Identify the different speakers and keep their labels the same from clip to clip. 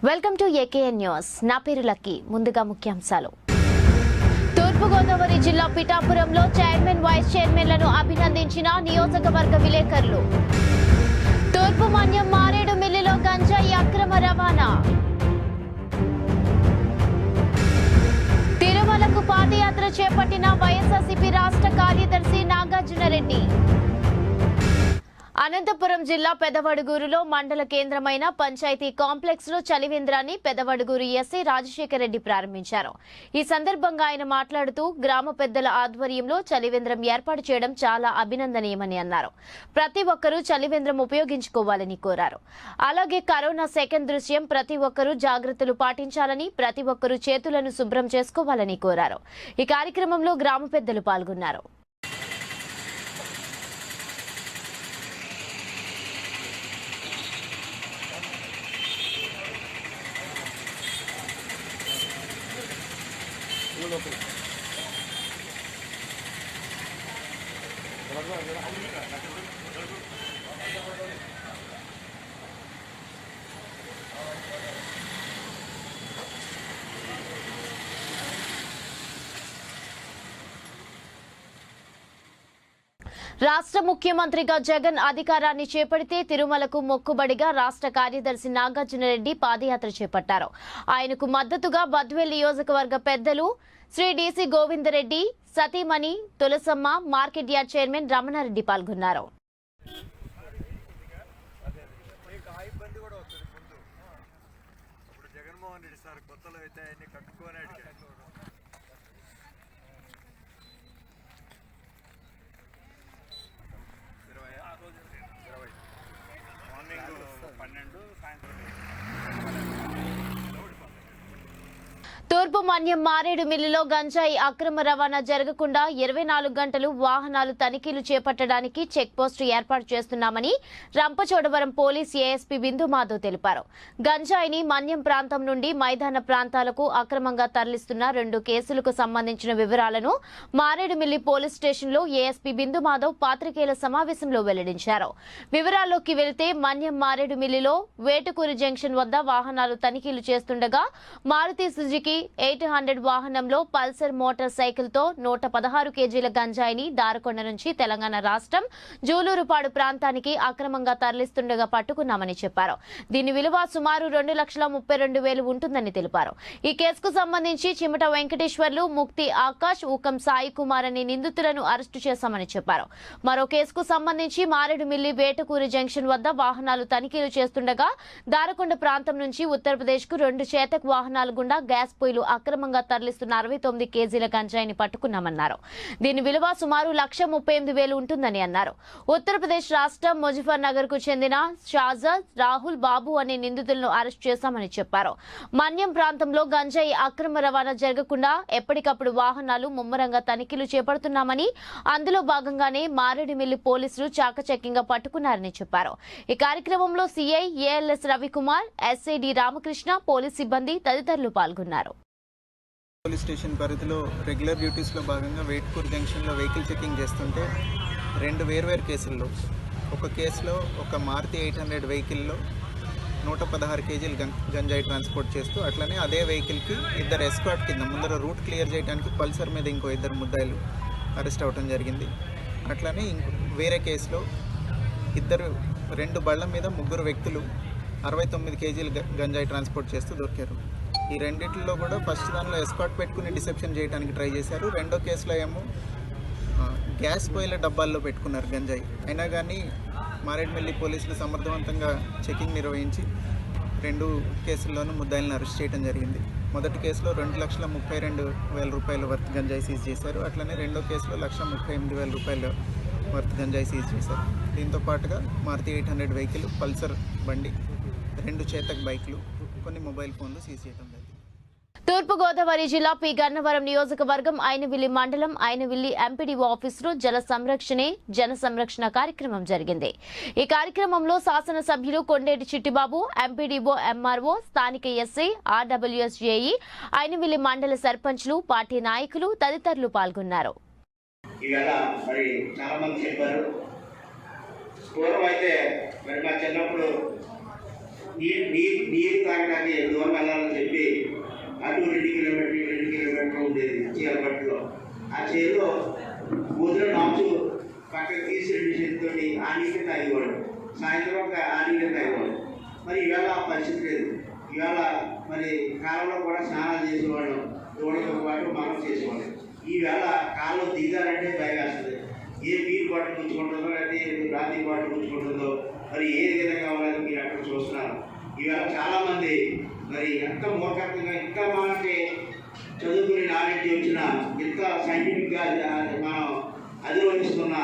Speaker 1: Welcome to AKN news. నా పేరు lucky. ముందుగా ముఖ్యాంశాలు. తూర్పు గోదావరి జిల్లా పిఠాపురంలో చైర్మన్ వైస్ చైర్మన్లను అభినందించిన నియోజకవర్గ విలేకరులు. తూర్పు మన్యం మారేడు మిల్లులో గంజాయి అక్రమ రవాణా. తిరుమలకు పాదయాత్ర చేపట్టిన వైఎస్ఆర్సీపీ రాష్ట్ర కార్యదర్శి నాగార్జునరెడ్డి. అనంతపురం జిల్లా పెదవడుగూరులో మండల కేంద్రమైన పంచాయతీ కాంప్లెక్స్ లో చలివేంద్రాన్ని పెదవడుగూరు ఎస్ఐ రాజశేఖర్ రెడ్డి ప్రారంభించారు. ఈ సందర్భంగా ఆయన మాట్లాడుతూ గ్రామ పెద్దల ఆధ్వర్యంలో చలివేంద్రం ఏర్పాటు చేయడం చాలా అభినందనీయమని అన్నారు. ప్రతి ఒక్కరూ చలివేంద్రం ఉపయోగించుకోవాలని కోరారు. అలాగే కరోనా సెకండ్ దృశ్యం ప్రతి ఒక్కరూ జాగ్రత్తలు పాటించాలని, ప్రతి ఒక్కరూ చేతులను శుభ్రం చేసుకోవాలని కోరారు. ఈ కార్యక్రమంలో గ్రామ పెద్దలు పాల్గొన్నారు. రాష్ట్ర ముఖ్యమంత్రిగా జగన్ అధికారాన్ని చేపడితే తిరుమలకు మొక్కుబడిగా రాష్ట్ర కార్యదర్శి నాగార్జునరెడ్డి పాదయాత్ర చేపట్టారు. ఆయనకు మద్దతుగా బద్వేల్ నియోజకవర్గ పెద్దలు శ్రీ డిసి గోవిందరెడ్డి, సతీమణి Tulasamma, market yard chairman Ramanareddy పాల్గొన్నారు. తూర్పు మన్యం మారేడు మిల్లులో గంజాయి అక్రమ రవాణా జరగకుండా 24 గంటలు వాహనాలు తనిఖీలు చేపట్టడానికి చెక్ పోస్ట్ ఏర్పాటు చేస్తున్నామని రంపచోడవరం పోలీస్ ఏఎస్పీ బిందు మాధవ్ తెలిపారు. గంజాయిని మన్యం ప్రాంతం నుండి మైదాన ప్రాంతాలకు అక్రమంగా తరలిస్తున్న 2 కేసులకు సంబంధించిన వివరాలను మారేడుమిల్లి పోలీస్ స్టేషన్లో ఏఎస్పీ బిందు మాధవ్ పాత్రికేయుల సమావేశంలో వెల్లడించారు. వివరాల్లోకి వెళితే మన్యం మారేడుమిల్లిలో వేటుకూరు జంక్షన్ వద్ద వాహనాలు తనిఖీలు చేస్తుండగా మారుతి సుజుకి 800 వాహనంలో పల్సర్ మోటార్ సైకిల్ తో 116 కేజీల గంజాయిని దారకొండ నుంచి తెలంగాణ రాష్ట్రం జూలూరుపాడు ప్రాంతానికి అక్రమంగా తరలిస్తుండగా పట్టుకున్నామని చెప్పారు. దీని విలువ సుమారు 2,32,000 ఉంటుందని తెలిపారు. ఈ కేసుకు సంబంధించి చిమట వెంకటేశ్వర్లు, ముక్తి ఆకాష్, ఊకం సాయి కుమార్ అనే నిందితులను అరెస్టు చేశామని చెప్పారు. మరో కేసుకు సంబంధించి మారేడుమిల్లి వేటకూరి జంక్షన్ వద్ద వాహనాలు తనిఖీలు చేస్తుండగా దారకొండ ప్రాంతం నుంచి ఉత్తరప్రదేశ్ కు 2 చేతక్ వాహనాల గుండా గ్యాస్ పొయ్యిలు అక్రమంగా తరలిస్తున్న 69 కేజీల గంజాయిని పట్టుకున్నామన్నారు. దీని విలువ సుమారు 1,38,000 ఉంటుందని అన్నారు. ఉత్తరప్రదేశ్ రాష్ట్రం ముజఫర్ నగర్ కు చెందిన షాజాద్, రాహుల్, బాబు అనే నిందితులను అరెస్ట్ చేశామని చెప్పారు. మన్యం ప్రాంతంలో గంజాయి అక్రమ రవాణా జరగకుండా ఎప్పటికప్పుడు వాహనాలు ముమ్మరంగా తనిఖీలు చేపడుతున్నామని, అందులో భాగంగానే మారేడుమిల్లి పోలీసులు చాకచక్యంగా పట్టుకున్నారని చెప్పారు. ఈ కార్యక్రమంలో CI ALS Ravikumar, SID Ramakrishna, police సిబ్బంది తదితరులు పాల్గొన్నారు.
Speaker 2: పోలీస్ స్టేషన్ పరిధిలో రెగ్యులర్ డ్యూటీస్లో భాగంగా వేట్కూర్ జంక్షన్లో వెహికల్ చెకింగ్ చేస్తుంటే 2 వేర్వేరు కేసుల్లో, ఒక కేసులో ఒక మారుతి 800 వెహికల్లో 116 కేజీలు గంజాయి ట్రాన్స్పోర్ట్ చేస్తూ, అట్లనే అదే వెహికల్కి 2 ఎస్కాట్ కింద ముందర రూట్ క్లియర్ చేయడానికి పల్సర్ మీద ఇంకో 2 ముద్దాయిలు అరెస్ట్ అవ్వడం జరిగింది. అట్లనే వేరే కేసులో 2 బళ్ల మీద 3 వ్యక్తులు 69 కేజీలు గంజాయి ట్రాన్స్పోర్ట్ చేస్తూ దొరికారు. ఈ రెండిట్లో కూడా ఫస్ట్ దానిలో ఎస్కాట్ పెట్టుకుని డిసెప్షన్ చేయడానికి ట్రై చేశారు. రెండో కేసులో ఏమో గ్యాస్ పొయ్యిల డబ్బాల్లో పెట్టుకున్నారు గంజాయి. అయినా కానీ మారేడుమిల్లి పోలీసులు సమర్థవంతంగా చెకింగ్ నిర్వహించి 2 కేసుల్లోనూ ముద్దాయిలను అరెస్ట్ చేయడం జరిగింది. మొదటి కేసులో 2,32,000 రూపాయల వర్త్ గంజాయి సీజ్ చేశారు. అట్లనే రెండో కేసులో 1,38,000 రూపాయల వర్త్ గంజాయి సీజ్ చేశారు. దీంతో పాటుగా మారుతి 800 వెహికల్, పల్సర్ బండి, 2 చేతక్ బైక్లు, కొన్ని మొబైల్ ఫోన్లు సీజ్ చేయడం జరిగింది.
Speaker 1: తూర్పు గోదావరి జిల్లా పి గన్నవరం నియోజకవర్గం ఐనవిల్లి మండలం ఐనవిల్లి ఎంపీడీఓ ఆఫీసులో జన సంరక్షణ కార్యక్రమం జరిగింది. ఈ కార్యక్రమంలో శాసనసభ్యులు కొండేటి చిట్టిబాబు, ఎంపీడీఓ, ఎంఆర్ఓ, స్థానిక ఎస్ఐ, ఆర్డబ్ల్యూఎస్ జేఈ, ఐనవిల్లి మండల సర్పంచ్లు, పార్టీ నాయకులు తదితరులు పాల్గొన్నారు.
Speaker 3: నీరు తాగడానికి దూరం వెళ్ళాలని చెప్పి అటు 2 కిలోమీటర్లు ఉండేది చీరపట్టులో. ఆ చీరలో పొద్దున నాచు పక్కకి తీసి 2 చేతితో ఆ నీళ్ళు తాగేవాడు, సాయంత్రం ఒక ఆ నీళ్ళు తాగేవాడు. మరి ఈవేళ ఆ పరిస్థితి లేదు. ఈవేళ మరి కాలంలో కూడా స్నానాలు చేసేవాడు, దూడతో పాటు మనం చేసేవాడు. ఈవేళ కాలంలో దిగాలంటే భయం వేస్తుంది. ఏ నీరు బాటిల్ పుచ్చుకుంటుందో లేకపోతే రాత్రి బాటిల్ పుచ్చుకుంటుందో మరి ఏ విధంగా ఉన్నది మీరు అక్కడ చూస్తున్నారు. ఈవేళ చాలామంది మరి ఎంత మూర్ఖంగా ఇంకా మనకి చదువుకుని నాలెడ్జ్ వచ్చిన ఇంత సైంటిఫిక్గా మనం అధిరోహిస్తున్న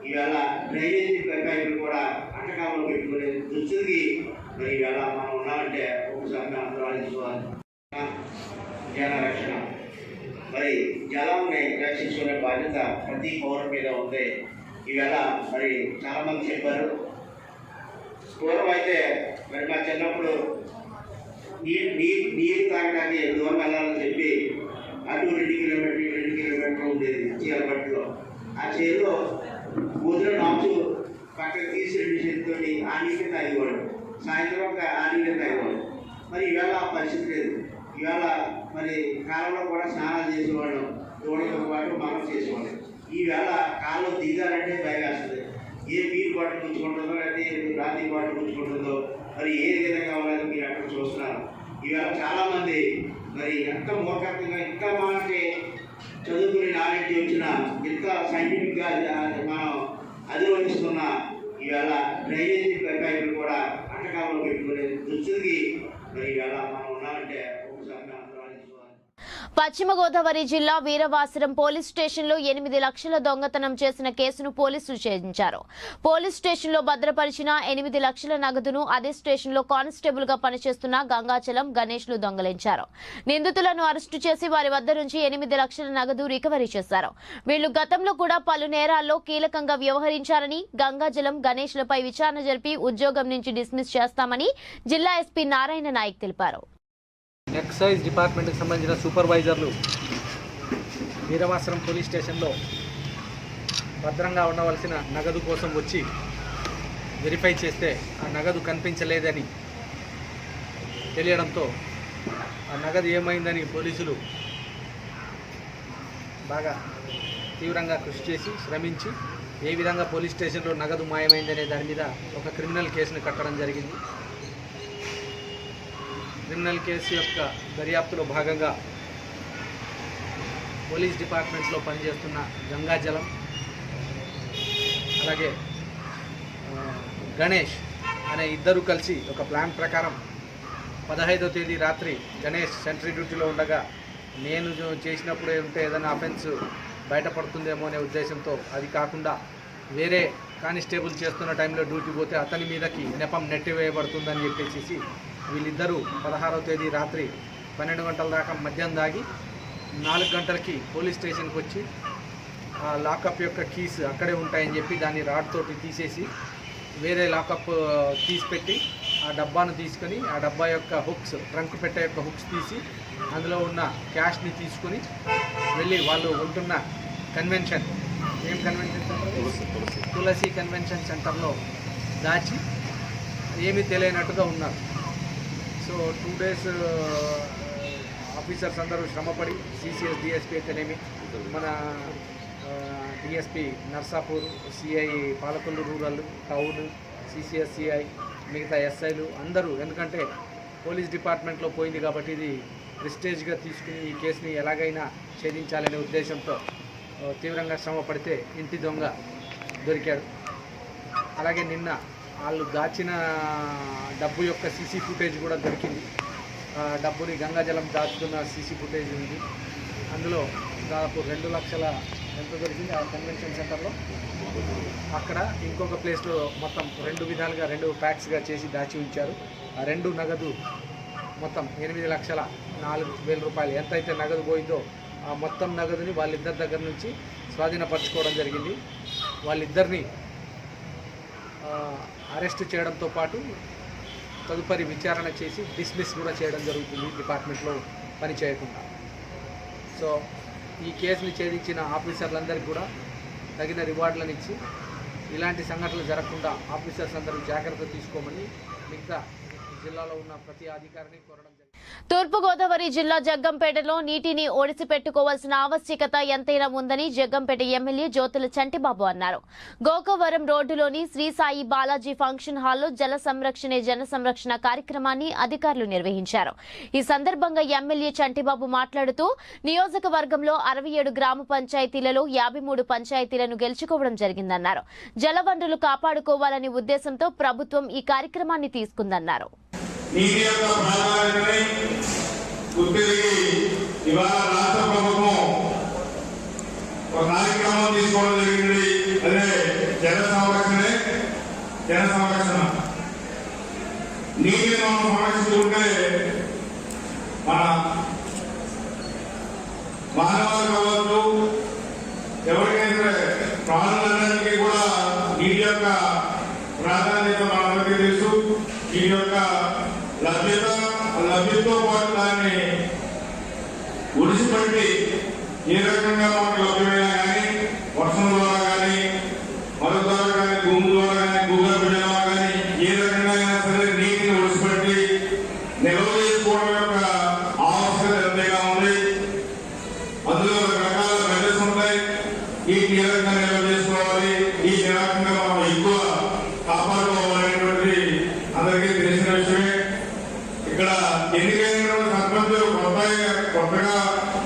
Speaker 3: ఈవేళ డ్రైనేజీ పైపులు కూడా అట్టకాలంలో పెట్టుకునే దుస్థితికి మరి ఈవేళ మనం ఉన్నామంటే ఒకసారి మనం ఆలోచించుకోవాలి. జల రక్షణ, మరి జలాన్ని రక్షించుకునే బాధ్యత ప్రతి పౌరుల మీద ఉంది. ఈవేళ మరి చాలామంది చెప్పారు. పూర్వం అయితే మరి మా చిన్నప్పుడు నీరు తాగడానికి దూరం వెళ్ళాలని చెప్పి అటు 2 కిలోమీటర్లు ఉండేది చీరపట్టులో. ఆ చీరలో పొద్దున నాచు పక్కకి తీసి 2 చేతితో ఆ నీళ్ళు తాగేవాడు, సాయంత్రం ఒక ఆ నీళ్ళు తాగేవాడు. మరి ఈవేళ ఆ పరిస్థితి లేదు. ఈవేళ మరి కాలంలో కూడా స్నానాలు చేసేవాడు, దూడతో పాటు మనం చేసేవాడు. ఈవేళ కాలంలో దిగాలంటే భయం వేస్తుంది. ఏ నీరు బాటిల్ పుచ్చుకుంటుందో లేకపోతే రాత్రి బాటిల్ పుచ్చుకుంటుందో మరి ఏ విధంగా ఉన్నది మీరు అక్కడ చూస్తున్నారు. ఈవేళ చాలామంది మరి ఎంత మూర్ఖంగా ఇంకా మనకి చదువుకుని నాలెడ్జ్ వచ్చిన ఇంత సైంటిఫిక్గా మనం అధిరోహిస్తున్న ఈవేళ డ్రైనేజీ పైపులు కూడా అట్టకాలంలో పెట్టుకునే దుస్థితికి మరి ఈవేళ మనం ఉన్నామంటే ఒకసారి మనం ఆలోచించుకోవాలి.
Speaker 1: పశ్చిమ గోదావరి జిల్లా వీరవాసరం పోలీస్ స్టేషన్లో 8 లక్షల దొంగతనం చేసిన కేసును పోలీసులు ఛేదించారు. పోలీస్ స్టేషన్లో భద్రపరిచిన 8 లక్షల నగదును అదే స్టేషన్లో కానిస్టేబుల్ గా పనిచేస్తున్న గంగాచలం గణేష్లు దొంగలించారు. నిందితులను అరెస్టు చేసి వారి వద్ద నుంచి 8 లక్షల నగదు రికవరీ చేశారు. వీళ్లు గతంలో కూడా పలు నేరాల్లో కీలకంగా వ్యవహరించారని, గంగాజలం గణేష్లపై విచారణ జరిపి ఉద్యోగం నుంచి డిస్మిస్ చేస్తామని జిల్లా ఎస్పీ నారాయణ నాయక్ తెలిపారు.
Speaker 4: ఎక్సైజ్ డిపార్ట్మెంట్కి సంబంధించిన సూపర్వైజర్లు వీరవాసరం పోలీస్ స్టేషన్లో భద్రంగా ఉండవలసిన నగదు కోసం వచ్చి వెరిఫై చేస్తే ఆ నగదు కనిపించలేదని తెలియడంతో ఆ నగదు ఏమైందని పోలీసులు బాగా తీవ్రంగా కృషి చేసి శ్రమించి ఏ విధంగా పోలీస్ స్టేషన్లో నగదు మాయమైందనే దాని మీద ఒక క్రిమినల్ కేసును కట్టడం జరిగింది. క్రిమినల్ కేసు యొక్క దర్యాప్తులో భాగంగా పోలీస్ డిపార్ట్మెంట్లో పనిచేస్తున్న గంగాజలం అలాగే గణేష్ అనే ఇద్దరు కలిసి ఒక ప్లాన్ ప్రకారం 15వ తేదీ రాత్రి గణేష్ సెంట్రీ డ్యూటీలో ఉండగా నేను చేసినప్పుడు ఉంటే ఏదైనా అఫెన్స్ బయటపడుతుందేమో అనే ఉద్దేశంతో, అది కాకుండా వేరే కానిస్టేబుల్ చేస్తున్న టైంలో డ్యూటీ పోతే అతని మీదకి నెపం నెట్టివేయబడుతుందని చెప్పేసి వీళ్ళిద్దరూ 16వ తేదీ రాత్రి 12 గంటల దాకా మద్యం దాగి 4 గంటలకి పోలీస్ స్టేషన్కి వచ్చి ఆ లాకప్ యొక్క కీస్ అక్కడే ఉంటాయని చెప్పి దాన్ని రాడ్ తోటి తీసేసి వేరే లాకప్ కీస్ పెట్టి ఆ డబ్బాను తీసుకొని ఆ డబ్బా యొక్క హుక్స్, ట్రంక్ పెట్టే యొక్క హుక్స్ తీసి అందులో ఉన్న క్యాష్ని తీసుకొని వెళ్ళి వాళ్ళు ఉంటున్న కన్వెన్షన్, ఏం కన్వెన్షన్ సెంటర్, తులసి కన్వెన్షన్ సెంటర్లో దాచి ఏమీ తెలియనట్టుగా ఉన్నారు. సో 2 డేస్ ఆఫీసర్స్ అందరూ శ్రమపడి సిసిఎస్ డిఎస్పీ అయితేనేమి, మన DSP Narsapur, CI Palakollu rural town, CCS CI, మిగతా ఎస్ఐలు అందరూ, ఎందుకంటే పోలీస్ డిపార్ట్మెంట్లో పోయింది కాబట్టి ఇది ప్రెస్టేజ్గా తీసుకుని ఈ కేసుని ఎలాగైనా ఛేదించాలనే ఉద్దేశంతో తీవ్రంగా శ్రమ పడితే ఇంటి దొంగ దొరికాడు. అలాగే నిన్న వాళ్ళు దాచిన డబ్బు యొక్క సీసీ ఫుటేజ్ కూడా దొరికింది. డబ్బుని గంగాజలం దాచుకున్న సీసీ ఫుటేజ్ ఉంది. అందులో దాదాపు 2 లక్షల ఎంత దొరికింది ఆ కన్వెన్షన్ సెంటర్లో. అక్కడ ఇంకొక ప్లేస్లో మొత్తం 2 విధాలుగా 2 ప్యాక్స్గా చేసి దాచి ఉంచారు. ఆ 2 నగదు మొత్తం 8,04,000 రూపాయలు ఎంతైతే నగదు పోయిందో ఆ మొత్తం నగదుని వాళ్ళిద్దరి దగ్గర నుంచి స్వాధీనపరచుకోవడం జరిగింది. వాళ్ళిద్దరిని అరెస్ట్ చేయడంతో పాటు తదుపరి విచారణ చేసి డిస్మిస్ కూడా చేయడం జరుగుతుంది డిపార్ట్మెంట్లో పని చేయకుండా. సో ఈ కేసుని ఛేదించిన ఆఫీసర్లందరికీ కూడా తగిన రివార్డులను ఇచ్చి ఇలాంటి సంఘటనలు జరగకుండా ఆఫీసర్స్ అందరూ జాగ్రత్త తీసుకోమని మిగతా జిల్లాలో ఉన్న ప్రతి అధికారిని కోరడం జరిగింది.
Speaker 1: తూర్పుగోదావరి జిల్లా జగ్గంపేటలో నీటిని ఒడిసిపెట్టుకోవాల్సిన ఆవశ్యకత ఎంతైనా ఉందని జగ్గంపేట ఎమ్మెల్యే జ్యోతుల చంటిబాబు అన్నారు. గోకవరం రోడ్డులోని శ్రీ సాయి బాలాజీ ఫంక్షన్ హాల్లో జల సంరక్షణే జన సంరక్షణ కార్యక్రమాన్ని అధికారులు నిర్వహించారు. ఈ సందర్భంగా ఎమ్మెల్యే చంటిబాబు మాట్లాడుతూ నియోజకవర్గంలో 67 గ్రామ పంచాయతీలలో 53 పంచాయతీలను గెలుచుకోవడం జరిగిందన్నారు. జలవనరులు కాపాడుకోవాలనే ఉద్దేశంతో ప్రభుత్వం ఈ కార్యక్రమాన్ని తీసుకుందన్నారు.
Speaker 5: నీటి యొక్క ప్రాధాన్యతని గుర్తిరిగి ఇవాళ రాష్ట్ర ప్రభుత్వం ఒక కార్యక్రమం తీసుకోవడం జరిగింది. అదే జన సంరక్షణ. నీటిని మనం సంరక్షించుకుంటే మన మానవాళి కావచ్చు, ఎవరికైనా ప్రాణులన్నింటికీ కూడా నీటి యొక్క ప్రాధాన్యత మనందరికీ తెలుసు. నీటి యొక్క లభ్యతతో పాటు దాన్ని ఒడిసిపట్టి ఏ రకంగా మనకు లభ్యమైనా కానీ వర్షం ద్వారా కానీ మరొక ద్వారా కానీ భూమి ద్వారా కానీ భూగర్భ జలం కానీ ఏ రకంగా అయినా సరే నీటిని ఒడిసిపట్టి నిల్వ చేసుకోవడం యొక్క ఆవశ్యకత ఎంతగా ఉంది. అందులో రకరకాల మెథడ్స్ ఉంటాయి. నీటిని ఏ రకంగా నిల్వ చేసుకోవాలి, ఈ రకంగా మనం ఎక్కువ కాపాడుకోవాలనేటువంటి అందరికీ తెలిసిన విషయమే. ఇక్కడ ఎన్నికైన సర్పంచులు కొత్తగా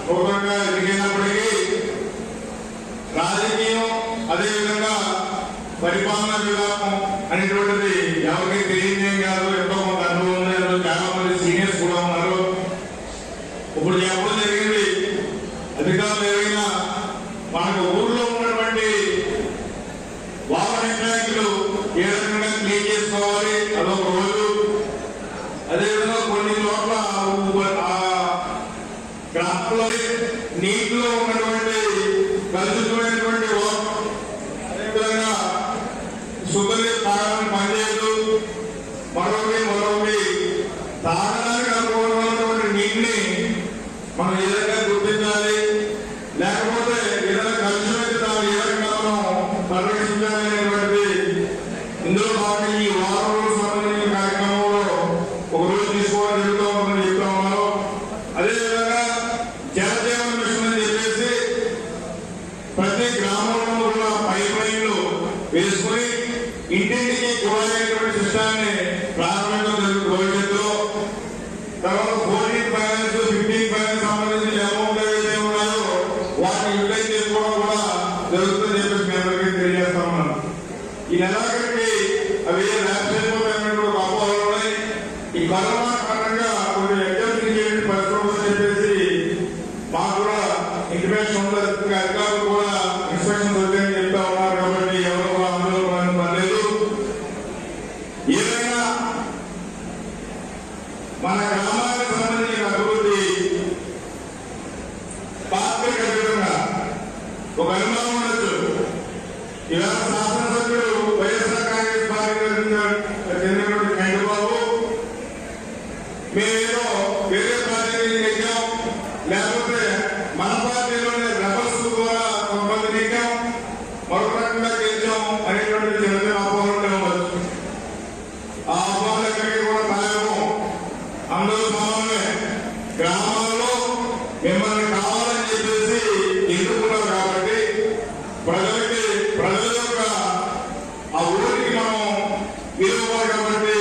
Speaker 5: నూతనంగా ఎన్నికైనప్పటికీ రాజకీయం అదేవిధంగా పరిపాలన విధానం అనేటువంటిది ఎవరికి తెలియదేం కాదు. ఎంతో కొంత అనుభవం ఉంది. అందులో చాలా మంది సీనియర్స్ కూడా ఉన్నారు. ఇప్పుడు చెప్పడం జరిగింది, అధికారులు ఏమైనా మనకు ఊర్లో ఉన్నటువంటి వాటర్ ట్యాంకులు ఏ రకంగా క్లీన్ చేసుకోవాలి అదొక రోజు. అదేవిధంగా కొన్ని చోట్ల గ్రామంలో నీటిలో ఉన్నటువంటి కలుషితమైనటువంటి అదేవిధంగా శుభ్రత తాగడానికి పనిచేయదు. మరొకటి తాగడానికి అనుకూలమైనటువంటి నీటిని మనం ఏ విధంగా గుర్తించాలి, లేకపోతే ఏదైనా కలుషితమైతే దాన్ని ఏ రకంగా మనం పరిరక్షించాలి అనేటువంటిది ఇందులో భాగంగా ఈ వారం సంబంధించిన కార్యక్రమంలో ఒక రోజు తీసుకోవడం జరుగుతూ ఉందని చెప్తా ఉన్నారు. అదేవిధంగా జలజీవన మిషన్ అని చెప్పేసి ప్రతి గ్రామంలో కూడా పైప్ లైన్లు వేసుకుని ఇంటింటికి కుళాయినటువంటి సిస్టాన్ని ప్రారంభించడం జరుగుతుంది భవిష్యత్తులో. తర్వాత 14 ఫైనాన్స్ 15 ఫైనాన్స్ సంబంధించిన అమౌంట్ ఏదైతే ఉన్నాయో వాటిని యూటిలైజ్ చేసుకోవడం కూడా జరుగుతుందని చెప్పేసి మీ అందరికీ తెలియజేస్తా ఉన్నాను. ఈ నెలాఖరికి అవి ల్యాబ్స్ అయిపోతాయన్నటువంటి అపోహలు ఉన్నాయి. ఈ కరోనా కారణంగా కొన్ని ఎగ్జామ్స్ చేయండి పరిశ్రమలు చెప్పేసి మాకు కూడా ఇంటిమేషన్ ఉంటుంది. అధికారులు కూడా ఇన్స్ట్రక్షన్స్ వచ్చాయని చెప్తా ఉన్నారు. కాబట్టి ఎవరు కూడా ఆందోళన పడలేదు. ఏదైనా మన గ్రామానికి సంబంధించిన అభివృద్ధి పాత్ర ఖచ్చితంగా ఒక అనుభవం ఉండొచ్చు. ఇవాళ శాసనసభ్యుడు వైఎస్ఆర్ కాంగ్రెస్ పార్టీ చెందినటువంటి చంద్రబాబు మేమేదో వేరే పార్టీ నెగ్గాం, లేకపోతే మన పార్టీలోనే రెబల్స్ ద్వారా కొంతమంది నెగ్గాం, మరొక రకంగా గెలిచాం అనేటువంటి చిన్న చిన్న అపోహలు ఉండవచ్చు. ఆ అపోహలకి కూడా తాగము. అందరూ సమానమే. గ్రామాల్లో మిమ్మల్ని కావాలని చెప్పేసి ఎన్నుకున్నారు కాబట్టి ప్రజల యొక్క ఆ ఊరికి మనం విలువాలి. కాబట్టి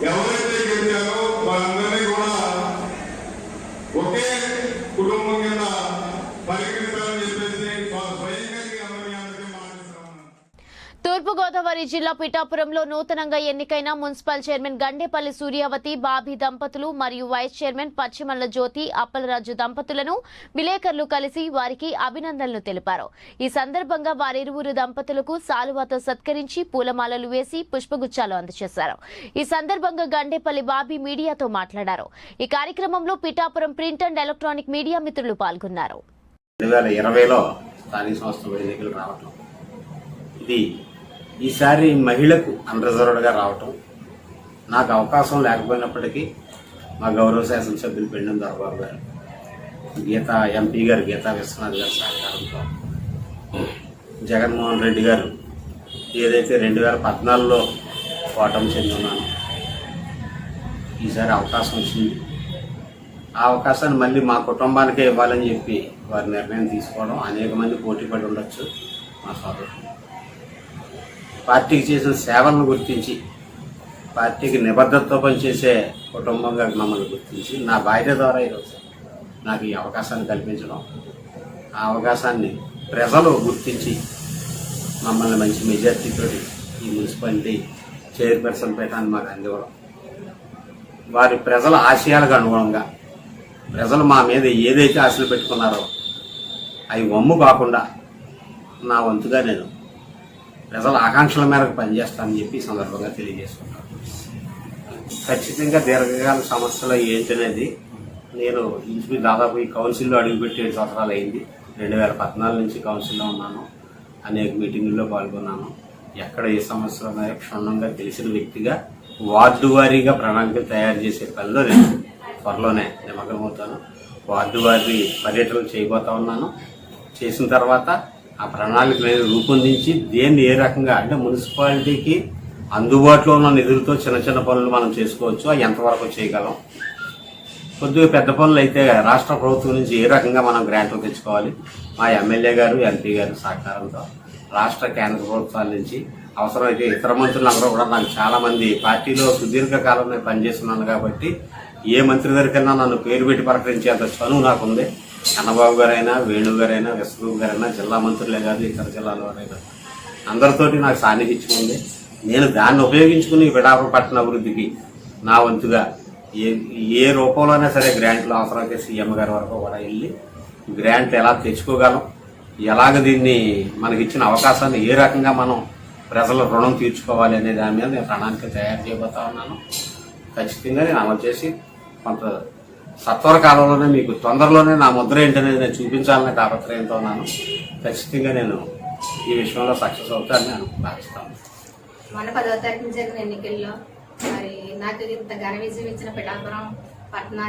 Speaker 5: ఎవరైతే గెలిచారో వాళ్ళందరినీ కూడా ఒకే కుటుంబం కింద పరిగణించాలని చెప్పేసి స్వయంగా అందరికీ మాట్లాడుతున్నాను.
Speaker 1: తూర్పుగోదావరి జిల్లా పిఠాపురంలో నూతనంగా ఎన్నికైన మున్సిపల్ చైర్మన్ గండేపల్లి సూర్యావతి బాబీ దంపతులు మరియు వైస్ చైర్మన్ పశ్చిమల్ల జ్యోతి అప్పలరాజు దంపతులను విలేకరులు కలిసి వారికి అభినందనలు తెలిపారు. ఈ సందర్భంగా వారిరువురు దంపతులకు సాలువాతో సత్కరించి పూలమాలలు వేసి పుష్పగుచ్చాలు అందజేశారు. ఈ సందర్భంగా గండేపల్లి బాబీ మీడియాతో మాట్లాడారు. ఈ కార్యక్రమంలో Pithapuram print and electronic media మిత్రులు పాల్గొన్నారు.
Speaker 6: 2020లో స్థానిక సంస్థల ఎన్నికలు రావటం, ఇది ఈసారి మహిళకు అన్రిజర్వ్డ్గా రావటం, నాకు అవకాశం లేకపోయినప్పటికీ మా గౌరవ శాసనసభ్యులు పెండం దొరబాబు గారు, ఎంపీ గారు గీతా విశ్వనాథ్ గారి సహకారంతో జగన్మోహన్ రెడ్డి గారు ఏదైతే 2014లో ఓటమి చెందున్నాను ఈసారి అవకాశం వచ్చింది. ఆ అవకాశాన్ని మళ్ళీ మా కుటుంబానికే ఇవ్వాలని చెప్పి వారి నిర్ణయం తీసుకోవడం. అనేక మంది పోటీ పడి ఉండొచ్చు. మా సోదరులు పార్టీకి చేసిన సేవలను గుర్తించి, పార్టీకి నిబద్ధతతో పనిచేసే కుటుంబంగా మమ్మల్ని గుర్తించి, నా భార్య ద్వారా ఈరోజు నాకు ఈ అవకాశాన్ని కల్పించడం, ఆ అవకాశాన్ని ప్రజలు గుర్తించి మమ్మల్ని మంచి మెజార్టీతో ఈ మున్సిపాలిటీ చైర్పర్సన్ పీఠాన్ని మాకు అందివ్వడం, వారి ప్రజల ఆశయాలకు అనుగుణంగా ప్రజలు మా మీద ఏదైతే ఆశలు పెట్టుకున్నారో అవి వమ్ము కాకుండా నా వంతుగా నేను ప్రజల ఆకాంక్షల మేరకు పనిచేస్తానని చెప్పి ఈ సందర్భంగా తెలియజేసుకున్నాను. ఖచ్చితంగా దీర్ఘకాల సమస్యలు ఏంటనేది నేను ఇంచుకు దాదాపు ఈ కౌన్సిల్లో అడుగుపెట్టి 7 సంవత్సరాలు అయింది. 2014 నుంచి కౌన్సిల్లో ఉన్నాను. అనేక మీటింగుల్లో పాల్గొన్నాను. ఎక్కడ ఏ సమస్యలు ఉన్నాయో క్షుణ్ణంగా తెలిసిన వ్యక్తిగా వార్డు వారీగా ప్రణాళికలు తయారు చేసే పనిలో నేను త్వరలోనే నిమగ్నమవుతాను. వార్డు వారి పర్యటనలు చేయబోతా ఉన్నాను. చేసిన తర్వాత ఆ ప్రణాళికలను రూపొందించి దేన్ని ఏ రకంగా అంటే మున్సిపాలిటీకి అందుబాటులో ఉన్న నిధులతో చిన్న చిన్న పనులు మనం చేసుకోవచ్చు, అవి ఎంతవరకు చేయగలం, కొద్దిగా పెద్ద పనులు అయితే రాష్ట్ర ప్రభుత్వం నుంచి ఏ రకంగా మనం గ్రాంట్లు తెచ్చుకోవాలి, మా ఎమ్మెల్యే గారు ఎంపీ గారు సహకారంతో రాష్ట్ర కేంద్ర ప్రభుత్వాల నుంచి అవసరమైతే ఇతర మంత్రులందరూ కూడా నాకు చాలామంది పార్టీలో సుదీర్ఘకాలం నేను పనిచేస్తున్నాను కాబట్టి ఏ మంత్రి గారికైనా నన్ను పేరు పెట్టి పలకరించేంత చనువు నాకుంది. అన్నబాబు గారైనా, వేణు గారైనా, విశ్వరూప్ గారైనా, జిల్లా మంత్రులే కాదు ఇతర జిల్లాల వారైనా అందరితోటి నాకు సాన్నిహిత్యం ఉంది. నేను దాన్ని ఉపయోగించుకుని పిఠాపురం అభివృద్ధికి నా వంతుగా ఏ రూపంలోనే సరే గ్రాంట్లు అవసరమైతే సీఎం గారి వరకు కూడా వెళ్ళి గ్రాంట్లు ఎలా తెచ్చుకోగలం, ఎలాగ దీన్ని మనకిచ్చిన అవకాశాన్ని ఏ రకంగా మనం ప్రజల రుణం తీర్చుకోవాలి అనే దాని మీద నేను ప్రణాళిక తయారు చేయబోతా ఉన్నాను. ఖచ్చితంగా నేను అమలు చేసి కొంత సత్వర కాలంలోనే మీకు తొందరలోనే నా ముద్ర ఏంటనేది నేను చూపించాలనే తాపత్రయంతో ఉన్నాను. ఖచ్చితంగా నేను ఈ విషయంలో సక్సెస్ అవుతానని నేను భావిస్తాను.
Speaker 7: మొన్న 10వ తారీఖున జరిగిన ఎన్నికల్లో మరి నాకు ఇంత ఘన విజయం ఇచ్చిన పిఠాపురం పట్టణ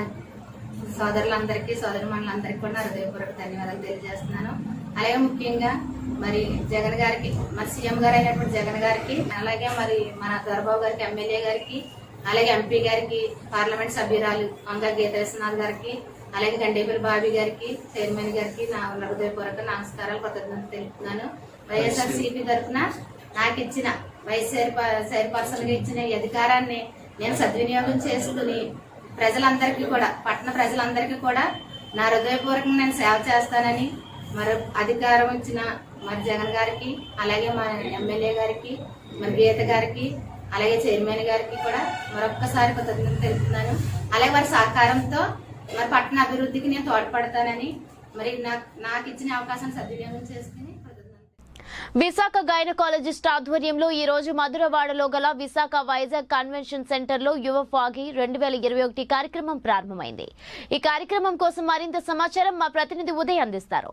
Speaker 7: సోదరులందరికీ, సోదరిమణులందరికీ కూడా నా హృదయపూర్వక ధన్యవాదాలు తెలియజేస్తున్నాను. అలాగే ముఖ్యంగా మరి జగన్ గారికి, మరి సీఎం గారు అయినటువంటి జగన్ గారికి, అలాగే మరి మన దొరబాబు గారికి, ఎమ్మెల్యే గారికి, అలాగే ఎంపీ గారికి, పార్లమెంట్ సభ్యురాలు వంగ గీత విశ్వనాథ్ గారికి, అలాగే గండేపల్లి బాబీ గారికి, చైర్మన్ గారికి నా హృదయపూర్వక నమస్కారాలు, కృతజ్ఞతలు తెలుపుతున్నాను. వైఎస్ఆర్సీపీ తరఫున నాకు ఇచ్చిన వైస్ చైర్పర్సన్గా ఇచ్చిన ఈ అధికారాన్ని నేను సద్వినియోగం చేసుకుని ప్రజలందరికీ కూడా, పట్టణ ప్రజలందరికీ కూడా నా హృదయపూర్వకంగా నేను సేవ చేస్తానని మరి అధికారం ఇచ్చిన మరి జగన్ గారికి, అలాగే మా ఎమ్మెల్యే గారికి, మరి గీత గారికి, అలాగే చైర్మన్ గారికి కూడా మరొక్కసారి కృతజ్ఞతలు తెలుపుతున్నాను. అలాగే వారి సహకారంతో మరి పట్టణ అభివృద్ధికి నేను తోడ్పడతానని మరి నాకు ఇచ్చిన అవకాశాన్ని సద్వినియోగం చేసుకుని
Speaker 1: విశాఖ గైనకాలజిస్ట్ ఆధ్వర్యంలో ఈ రోజు మధురవాడలో గల విశాఖ వైజాగ్ కన్వెన్షన్ సెంటర్ లో యువ ఫాగి 2021 కార్యక్రమం ప్రారంభమైంది. ఈ కార్యక్రమం కోసం మరింత సమాచారం మా ప్రతినిధి ఉదయ్ అందిస్తారు.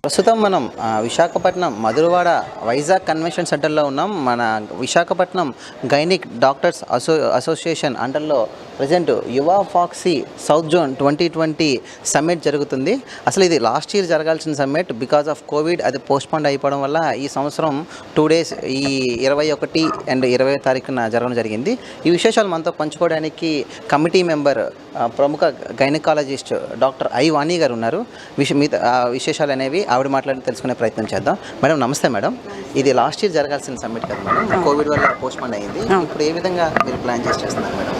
Speaker 8: ప్రస్తుతం మనం విశాఖపట్నం మధురవాడ వైజాగ్ కన్వెన్షన్ సెంటర్లో ఉన్నాం. మన విశాఖపట్నం గైనిక్ డాక్టర్స్ అసోసియేషన్ అండర్లో present Yuva FOGSI south zone 2020 summit జరుగుతుంది. అసలు ఇది లాస్ట్ ఇయర్ జరగాల్సిన సమ్మిట్, బికాజ్ ఆఫ్ కోవిడ్ అది పోస్ట్పోన్ అయిపోవడం వల్ల ఈ సంవత్సరం 2 days ఈ 21 and 20 తారీఖున జరగడం జరిగింది. ఈ విశేషాలు మనతో పంచుకోవడానికి కమిటీ మెంబర్ ప్రముఖ గైనకాలజిస్ట్ డాక్టర్ ఐ వాణి గారు ఉన్నారు. విశేషాలు అనేవి ఆవిడ మాట్లాడి తెలుసుకునే ప్రయత్నం చేద్దాం. మేడం నమస్తే. మేడం, ఇది లాస్ట్ ఇయర్ జరగాల్సిన సమ్మిట్ కదా మేడం, కోవిడ్ వల్ల పోస్ట్పోన్ అయ్యింది. ఇప్పుడు ఏ విధంగా మీరు ప్లాన్ చేస్తున్నారు మేడం?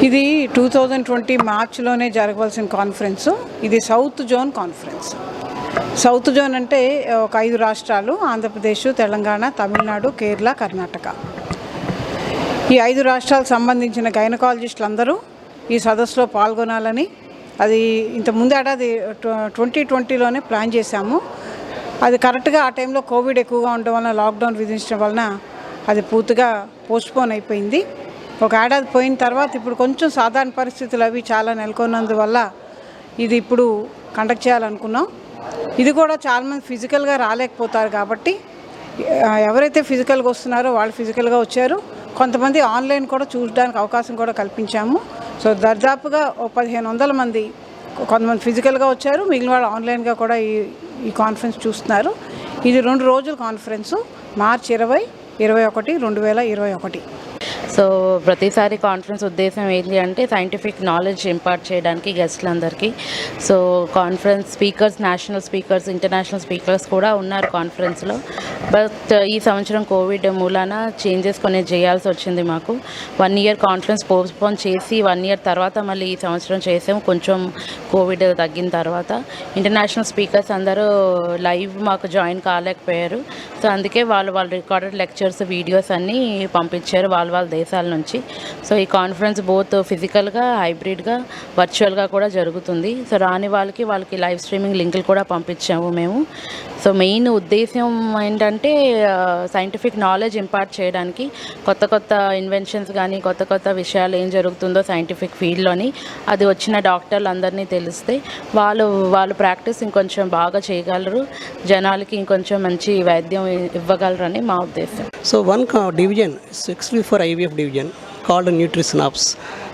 Speaker 9: ఇది 2020 మార్చ్లోనే జరగవలసిన కాన్ఫరెన్స్. ఇది south zone conference. South zone అంటే ఒక 5 రాష్ట్రాలు, ఆంధ్రప్రదేశ్, తెలంగాణ, తమిళనాడు, కేరళ, కర్ణాటక. ఈ 5 రాష్ట్రాలకు సంబంధించిన గైనకాలజిస్టులు అందరూ ఈ సదస్సులో పాల్గొనాలని, అది ఇంత ముందు ఏడాది 2020లోనే ప్లాన్ చేశాము. అది కరెక్ట్గా ఆ టైంలో కోవిడ్ ఎక్కువగా ఉండడం వలన, లాక్డౌన్ విధించడం వలన అది పూర్తిగా పోస్ట్పోన్ అయిపోయింది. ఒక ఏడాది పోయిన తర్వాత ఇప్పుడు కొంచెం సాధారణ పరిస్థితులు అవి చాలా నెలకొన్నందువల్ల ఇది ఇప్పుడు కండక్ట్ చేయాలనుకున్నాం. ఇది కూడా చాలామంది ఫిజికల్గా రాలేకపోతారు కాబట్టి ఎవరైతే ఫిజికల్గా వస్తున్నారో వాళ్ళు ఫిజికల్గా వచ్చారు. కొంతమంది ఆన్లైన్ కూడా చూడడానికి అవకాశం కూడా కల్పించాము. సో దాదాపుగా 1500 మంది, కొంతమంది ఫిజికల్గా వచ్చారు, మిగిలిన వాళ్ళు ఆన్లైన్గా కూడా ఈ కాన్ఫరెన్స్ చూస్తున్నారు. ఇది 2 రోజుల కాన్ఫరెన్సు, మార్చి 20, 21, 2021.
Speaker 10: సో ప్రతిసారి కాన్ఫరెన్స్ ఉద్దేశం ఏంటి అంటే సైంటిఫిక్ నాలెడ్జ్ ఇంపార్ట్ చేయడానికి గెస్ట్లందరికీ. So conference speakers, national speakers, international speakers కూడా ఉన్నారు కాన్ఫరెన్స్లో. బట్ ఈ సంవత్సరం కోవిడ్ మూలాన చేంజెస్ కొన్ని చేయాల్సి వచ్చింది మాకు. 1 ఇయర్ కాన్ఫరెన్స్ పోస్ట్పోన్ చేసి 1 ఇయర్ తర్వాత మళ్ళీ ఈ సంవత్సరం చేసాము. కొంచెం కోవిడ్ తగ్గిన తర్వాత ఇంటర్నేషనల్ స్పీకర్స్ అందరూ లైవ్ మాకు జాయిన్ కాలేకపోయారు. సో అందుకే వాళ్ళు రికార్డెడ్ లెక్చర్స్, వీడియోస్ అన్నీ పంపించారు వాళ్ళ దేశాల నుంచి. సో ఈ కాన్ఫరెన్స్ బోత్ ఫిజికల్గా, హైబ్రిడ్గా, వర్చువల్గా కూడా జరుగుతుంది. సో రాని వాళ్ళకి లైవ్ స్ట్రీమింగ్ లింకులు కూడా పంపించాము మేము. సో మెయిన్ ఉద్దేశం ఏంటంటే సైంటిఫిక్ నాలెడ్జ్ ఇంపార్ట్ చేయడానికి, కొత్త ఇన్వెన్షన్స్ కానీ కొత్త విషయాలు ఏం జరుగుతుందో సైంటిఫిక్ ఫీల్డ్లోని అది వచ్చిన డాక్టర్లు అందరినీ తెలిస్తే వాళ్ళు ప్రాక్టీస్ ఇంకొంచెం బాగా చేయగలరు, జనాలకి ఇంకొంచెం మంచి వైద్యం ఇవ్వగలరని మా ఉద్దేశం.
Speaker 11: So one division is actually for IVF division called Nutrisynops,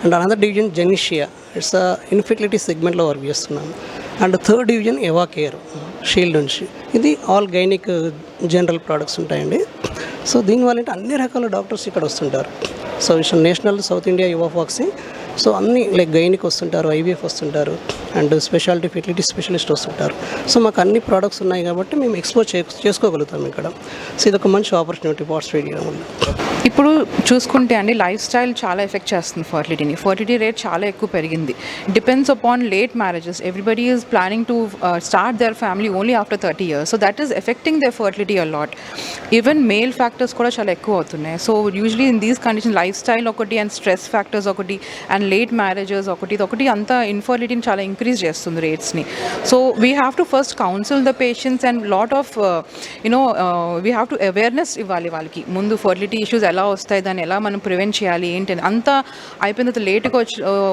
Speaker 11: and another division Genesia. It's a infertility segment లో వర్క్ చేస్తున్నాను. And third division ఎవా care, shield నుంచి. ఇది ఆల్ గైనిక్ జనరల్ ప్రోడక్ట్స్ ఉంటాయండి. సో దీనివల్ల అంటే అన్ని రకాల డాక్టర్స్ ఇక్కడ వస్తుంటారు. So national south India యువా ఫాక్సీ, so అన్ని లైక్ గైనిక్ వస్తుంటారు, ఐవీఎఫ్ వస్తుంటారు, అండ్ స్పెషాలిటీ ఫెర్టిలిటీ స్పెషలిస్ట్ వస్తుంటారు. సో మాకు అన్ని ప్రోడక్ట్స్ ఉన్నాయి కాబట్టి మేము ఎక్స్పోజ్ చేసుకోగలుగుతాం ఇక్కడ. సో ఇది ఒక మంచి ఆపర్చునిటీ పార్ట్స్ చేయడం వల్ల.
Speaker 12: ఇప్పుడు చూసుకుంటే అండి లైఫ్ స్టైల్ చాలా ఎఫెక్ట్ చేస్తుంది ఫర్టిలిటీని. ఫర్టిలిటీ రేట్ చాలా ఎక్కువ పెరిగింది. Depends upon late marriages. Everybody is planning to start their family only after 30 years. So that is affecting their fertility a lot. Even male factors కూడా చాలా ఎక్కువ అవుతున్నాయి. So usually in these condition lifestyle ఒకటి, and stress factors ఒకటి, and late marriages ఒకటి అంతా ఇన్ఫర్టిలిటీని చాలా ఇంక్రీజ్ చేస్తుంది రేట్స్ని. So we have to first counsel the patients and lot of we have to awareness ఇవ్వాలి వాళ్ళకి. ముందు ఫర్టిలిటీ ఇష్యూస్ ఎలా వస్తాయి, దాన్ని ఎలా మనం ప్రివెంట్ చేయాలి ఏంటి అని. అంతా అయిపోయిన తర్వాత లేట్గా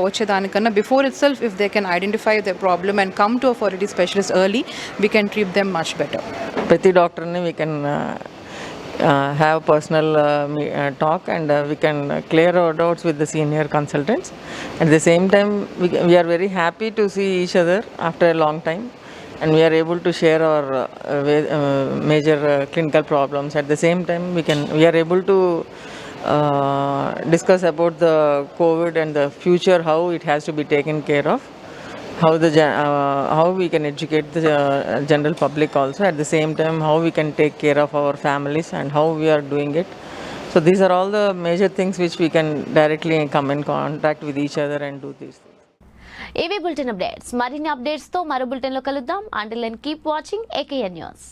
Speaker 12: వచ్చేదానికన్నా before itself if they can identify the problem and come to a fertility specialist early, we can treat them much better.
Speaker 13: ప్రతి డాక్టర్ని we can have personal talk, and we can clear our doubts with the senior consultants. At the same time, we are very happy to see each other after a long time, and we are able to share our major clinical problems. At the same time, we are able to discuss about the COVID and the future, how it has to be taken care of, how we can educate the general public also. At the same time, how we can take care of our families and how we are doing it. So these are all the major things which we can directly come in contact with each other and do these things.
Speaker 1: ఏవీ bulletin updates. మరిన్ని updates తో మరో bulletin లో కలుద్దాం. Until then keep watching AKN news.